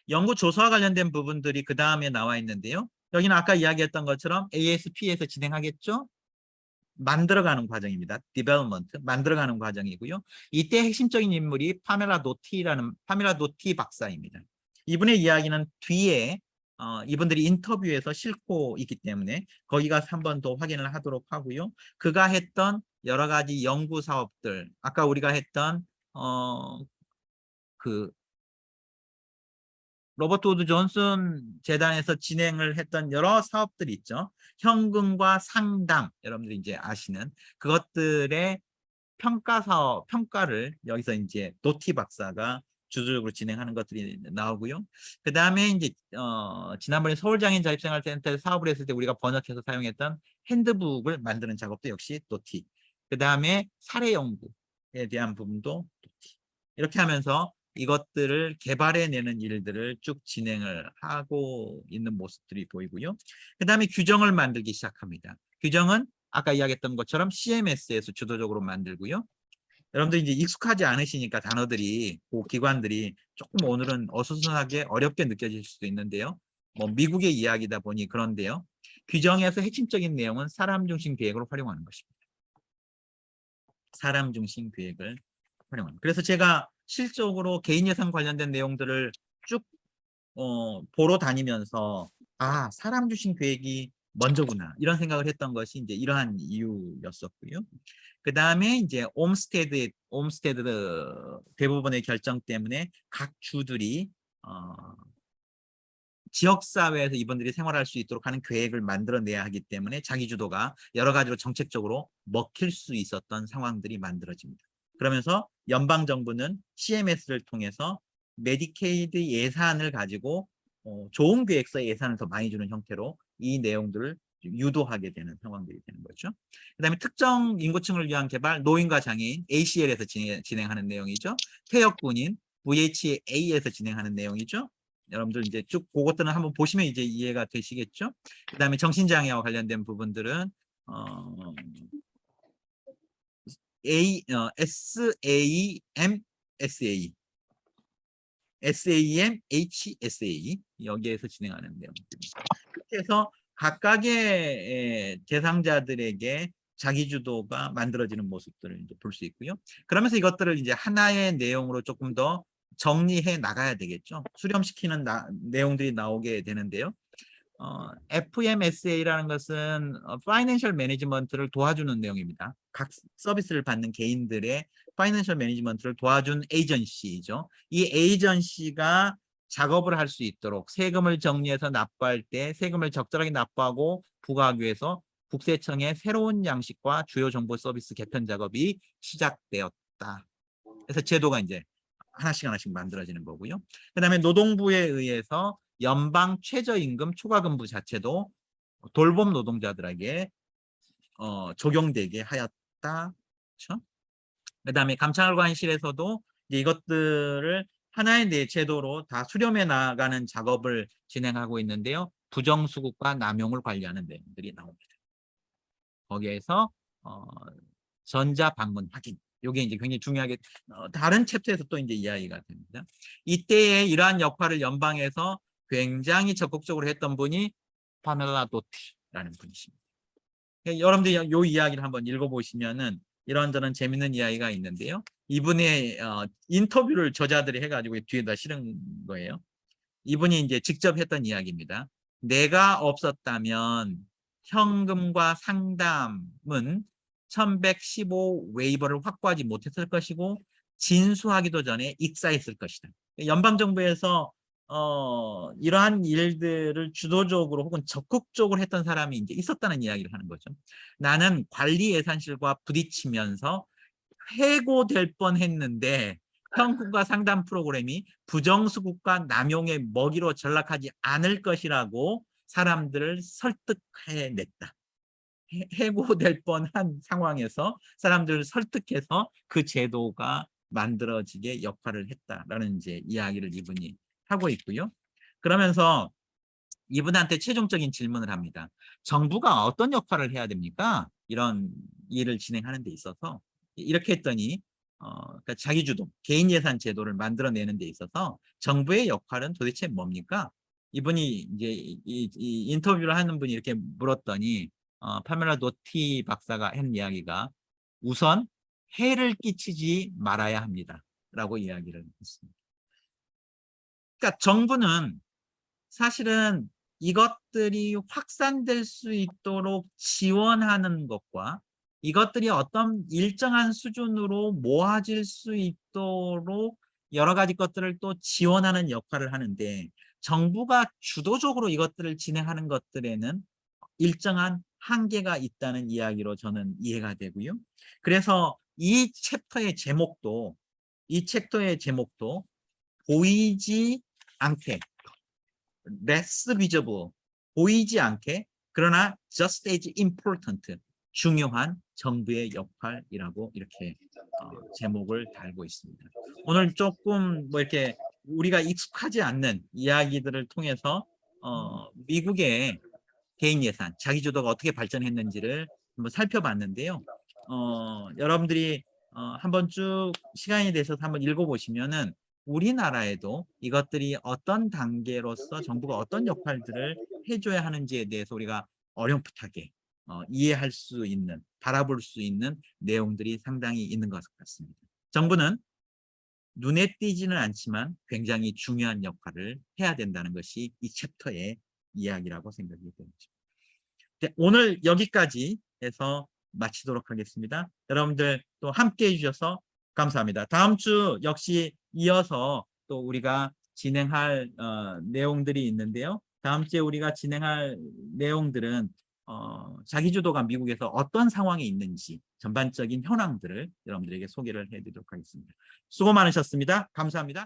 연구 조사와 관련된 부분들이 그 다음에 나와 있는데요. 여기는 아까 이야기했던 것처럼 ASP에서 진행하겠죠. 만들어가는 과정입니다. development, 만들어가는 과정이고요. 이때 핵심적인 인물이 파멜라 노티 박사입니다. 이분의 이야기는 뒤에 이분들이 인터뷰에서 싣고 있기 때문에 거기 가서 한 번 더 확인을 하도록 하고요. 그가 했던 여러 가지 연구 사업들, 아까 우리가 했던 그 로버트 우드 존슨 재단에서 진행을 했던 여러 사업들이 있죠. 현금과 상담, 여러분들이 이제 아시는 그것들의 평가를 여기서 이제 노티 박사가 주도적으로 진행하는 것들이 나오고요. 그 다음에 이제 지난번에 서울장애인 자립생활센터에서 사업을 했을 때 우리가 번역해서 사용했던 핸드북을 만드는 작업도 역시 노티. 그 다음에 사례 연구에 대한 부분도 노티. 이렇게 하면서 이것들을 개발해내는 일들을 쭉 진행을 하고 있는 모습들이 보이고요. 그 다음에 규정을 만들기 시작합니다. 규정은 아까 이야기했던 것처럼 CMS에서 주도적으로 만들고요. 여러분들 이제 익숙하지 않으시니까 단어들이, 그 기관들이 조금 오늘은 어수선하게 어렵게 느껴질 수도 있는데요. 뭐 미국의 이야기다 보니 그런데요. 규정에서 핵심적인 내용은 사람 중심 계획을 활용하는 것입니다. 사람 중심 계획을 활용하는. 그래서 제가 실적으로 개인 예산 관련된 내용들을 쭉 보러 다니면서 사람 중심 계획이 먼저구나 이런 생각을 했던 것이 이제 이러한 이유였었고요. 그 다음에 이제 옴스테드 대부분의 결정 때문에 각 주들이 지역사회에서 이분들이 생활할 수 있도록 하는 계획을 만들어내야 하기 때문에 자기주도가 여러 가지로 정책적으로 먹힐 수 있었던 상황들이 만들어집니다. 그러면서 연방정부는 CMS를 통해서 메디케이드 예산을 가지고 좋은 계획서 예산을 더 많이 주는 형태로 이 내용들을 유도하게 되는 상황들이 되는 거죠. 그 다음에 특정 인구층을 위한 개발, 노인과 장애인, ACL에서 진행하는 내용이죠. 퇴역군인, VHA에서 진행하는 내용이죠. 여러분들 이제 쭉 그것들은 한번 보시면 이제 이해가 되시겠죠. 그 다음에 정신장애와 관련된 부분들은 SAMHSA 여기에서 진행하는 내용입니다. 그렇게 해서 각각의 대상자들에게 자기주도가 만들어지는 모습들을 이제 볼 수 있고요. 그러면서 이것들을 이제 하나의 내용으로 조금 더 정리해 나가야 되겠죠. 수렴시키는 내용들이 나오게 되는데요. FMSA라는 것은 파이낸셜 매니지먼트를 도와주는 내용입니다. 각 서비스를 받는 개인들의 파이낸셜 매니지먼트를 도와준 에이전시죠. 이 에이전시가 작업을 할 수 있도록 세금을 정리해서 납부할 때 세금을 적절하게 납부하고 부과하기 위해서 국세청의 새로운 양식과 주요 정보 서비스 개편 작업이 시작되었다. 그래서 제도가 이제 하나씩 만들어지는 거고요. 그 다음에 노동부에 의해서 연방 최저임금 초과금부 자체도 돌봄 노동자들에게 적용되게 하였다. 그렇죠? 그 다음에 감찰관실에서도 이것들을 하나의 제도로 다 수렴해 나가는 작업을 진행하고 있는데요. 부정수급과 남용을 관리하는 내용들이 나옵니다. 거기에서 전자방문 확인. 이게 이제 굉장히 중요하게 다른 챕터에서 또 이제 이야기가 됩니다. 이때에 이러한 역할을 연방에서 굉장히 적극적으로 했던 분이 파멜라 도티라는 분이십니다. 여러분들이 이 이야기를 한번 읽어보시면은 이런저런 재밌는 이야기가 있는데요. 이분의 인터뷰를 저자들이 해가지고 뒤에다 실은 거예요. 이분이 이제 직접 했던 이야기입니다. 내가 없었다면 현금과 상담은 1115 웨이버를 확보하지 못했을 것이고 진수하기도 전에 익사했을 것이다. 연방정부에서 이러한 일들을 주도적으로 혹은 적극적으로 했던 사람이 이제 있었다는 이야기를 하는 거죠. 나는 관리예산실과 부딪히면서 해고될 뻔했는데 현금과 상담 프로그램이 부정수급과 남용의 먹이로 전락하지 않을 것이라고 사람들을 설득해냈다. 해고될 뻔한 상황에서 사람들을 설득해서 그 제도가 만들어지게 역할을 했다라는 이제 이야기를 이분이 하고 있고요. 그러면서 이분한테 최종적인 질문을 합니다. 정부가 어떤 역할을 해야 됩니까? 이런 일을 진행하는 데 있어서 이렇게 했더니 그러니까 자기주도, 개인 예산 제도를 만들어내는 데 있어서 정부의 역할은 도대체 뭡니까? 이분이 이제 이 인터뷰를 하는 분이 이렇게 물었더니 파멜라 도티 박사가 한 이야기가 우선 해를 끼치지 말아야 합니다라고 이야기를 했습니다. 그러니까 정부는 사실은 이것들이 확산될 수 있도록 지원하는 것과 이것들이 어떤 일정한 수준으로 모아질 수 있도록 여러 가지 것들을 또 지원하는 역할을 하는데 정부가 주도적으로 이것들을 진행하는 것들에는 일정한 한계가 있다는 이야기로 저는 이해가 되고요. 그래서 이 챕터의 제목도 보이지 않게 less visible, 보이지 않게 그러나 just as important, 중요한 정부의 역할이라고 이렇게 제목을 달고 있습니다. 오늘 조금 뭐 이렇게 우리가 익숙하지 않는 이야기들을 통해서 미국의 개인 예산, 자기주도가 어떻게 발전했는지를 한번 살펴봤는데요. 여러분들이 한번 쭉 시간이 되셔서 한번 읽어보시면은 우리나라에도 이것들이 어떤 단계로서 정부가 어떤 역할들을 해줘야 하는지에 대해서 우리가 어렴풋하게 이해할 수 있는, 바라볼 수 있는 내용들이 상당히 있는 것 같습니다. 정부는 눈에 띄지는 않지만 굉장히 중요한 역할을 해야 된다는 것이 이 챕터의 이야기라고 생각이 됩니다. 네, 오늘 여기까지 해서 마치도록 하겠습니다. 여러분들 또 함께 해주셔서 감사합니다. 다음 주 역시 이어서 또 우리가 진행할 내용들이 있는데요. 다음 주에 우리가 진행할 내용들은 자기주도가 미국에서 어떤 상황에 있는지 전반적인 현황들을 여러분들에게 소개를 해드리도록 하겠습니다. 수고 많으셨습니다. 감사합니다.